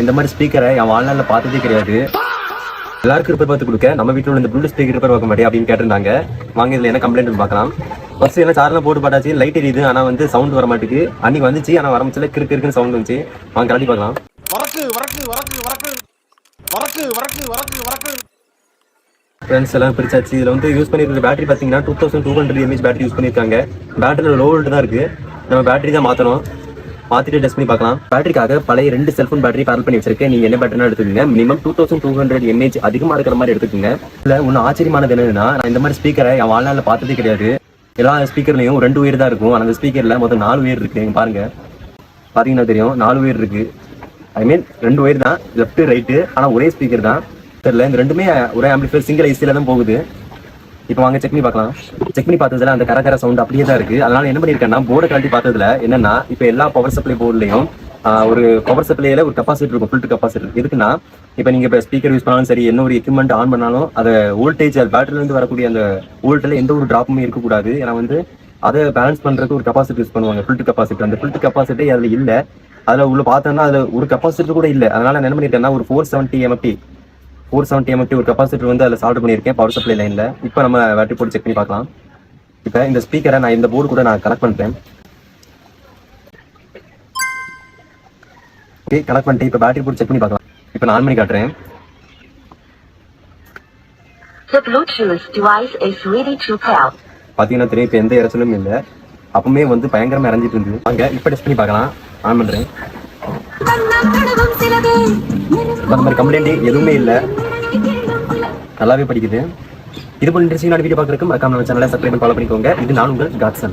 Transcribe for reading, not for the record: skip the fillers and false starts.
இந்த மாதிரி ஸ்பீக்கரை என் வாழ்நாளில் பார்த்ததே கிடையாது. எல்லாருக்கும் ரிப்பேர் பார்த்து கொடுக்க நம்ம வீட்டில் உள்ள இந்த ப்ளூடூத் ஸ்பீக்கர் ரிப்பேர் பார்க்க மாட்டேன் அப்படின்னு கேட்டிருந்தாங்க. வாங்க இதில் என்ன கம்ப்ளைண்ட் பார்க்கலாம். ஃபர்ஸ்ட் எல்லாம் சார்லாம் போட்டு பார்த்தாச்சு, லைட் எரியுது, ஆனால் வந்து சவுண்ட் வர மாட்டேங்குது. அன்னைக்கு வந்துச்சு, ஆனால் வரமிச்சில கிறுக்கு இருக்குன்னு சவுண்ட் வந்துச்சு. வாங்க கலட்டி பார்க்கலாம். ஃப்ரெண்ட்ஸ் எல்லாம் பிரிச்சாச்சு. இதில் வந்து யூஸ் பண்ணியிருக்க பேட்டரி பார்த்தீங்கன்னா 2200 mAh பேட்டரி யூஸ் பண்ணியிருக்காங்க. பேட்டரியில் லோ வோல்ட் தான் இருக்குது. நம்ம பேட்டரி தான் மாற்றணும். மாற்றிட்டு டெஸ்ட் பண்ணி பார்க்கலாம். பேட்டரிக்காக பழைய 2 செல்ஃபோன் பேட்டரி பேரல் பண்ணி வச்சிருக்கேன். நீங்கள் என்ன பேட்டரினா எடுத்துக்கோங்க. மினிமம் 2200 mAh அதிகமாக இருக்கிற மாதிரி எடுத்துக்கோங்க. இல்லை ஒன்றும் ஆச்சரியமானது என்னன்னா, நான் இந்த மாதிரி ஸ்பீக்கரை என் வாழ்நாளில் பார்த்ததே கிடையாது. எல்லா ஸ்பீக்கர்லையும் 2 உயர் தான் இருக்கும். ஆனால் அந்த ஸ்பீக்கரில் மொத்தம் 4 உயர் இருக்குது. பாருங்க, பார்த்தீங்கன்னா தெரியும், 4 உயர் இருக்குது. ஐ மீன் 2 உயர் தான், லெஃப்ட் ரைட்டு, ஆனால் ஒரே ஸ்பீக்கர் தான். தெரியல, இந்த ரெண்டுமே ஒரே ஆம்பிளிஃபையர் சிங்கிள் ஐசியில் தான் போகுது. இப்போ வாங்க செக் பண்ணி பார்க்கலாம். செக் பண்ணி பார்த்ததுல அந்த கரகர சவுண்ட் அப்படியே தான் இருக்கு. அதனால என்ன பண்ணிருக்கேன்னா, போர்டை கழட்டி பார்த்ததுல என்னன்னா, இப்போ எல்லா பவர் சப்ளை போர்ட்லையும் ஒரு பவர் சப்ளைல ஒரு கெப்பாசிட்டர் இருக்கும், ஃபில்டர் கெப்பாசிட்டர். எதுக்குன்னா, இப்போ நீங்க இப்போ ஸ்பீக்கர் யூஸ் பண்ணாலும் சரி, என்ன ஒரு எக்யூப்மெண்ட் ஆன் பண்ணாலும் அதை வோல்டேஜ் பேட்டரில இருந்து வரக்கூடிய அந்த வோல்ட்ல எந்த ஒரு டிராப்புமே இருக்கக்கூடாது. ஏன்னா வந்து அதை பேலன்ஸ் பண்றதுக்கு ஒரு கெப்பாசிட்டர் யூஸ் பண்ணுவாங்க, ஃபில்டர் கெப்பாசிட்டர். அந்த ஃபில்டர் கெப்பாசிட்டி அதுல இல்ல. அதுல உள்ள பார்த்தோம்னா அதுல ஒரு கெப்பாசிட்டர் கூட இல்ல. அதனால என்ன பண்ணிருக்கேன்னா, ஒரு 470 mAh ஒரு கெப்பாசிட்டர் வந்து அதில் சால்வ் பண்ணியிருக்கேன் பவர் சப்ளை லைனில். இப்போ நம்ம பேட்டரி போட்டு செக் பண்ணி பார்க்கலாம். இப்போ இந்த ஸ்பீக்கரை நான் இந்த போர்டு கூட நான் கனெக்ட் பண்ணுறேன். ஓகே, கனெக்ட் பண்ணிட்டு இப்போ பேட்டரி போட்டு செக் பண்ணி பார்க்கலாம். இப்போ நான் ஆன் பண்ணி காட்டுறேன். பார்த்தீங்கன்னா தெரியும், இப்போ எந்த இறச்சலும் இல்லை. அப்பவுமே வந்து பயங்கரமாக இறஞ்சிட்டு இருந்தது. அங்கே இப்போ டெஸ்ட் பண்ணி பார்க்கலாம். ஆன் பண்ணுறேன். அந்த மாதிரி கம்ப்ளைண்ட் எதுவுமே இல்லை, நல்லாவே படிக்குது. இது போல இன்ட்ரெஸ்டிங்கான வீடியோ பார்க்குறதுக்கு மறக்காம நம்ம சேனலை சப்ஸ்கிரைப் பண்ணி ஃபாலோ பண்ணிக்கோங்க. இது நான் உங்கள் காட்சன்.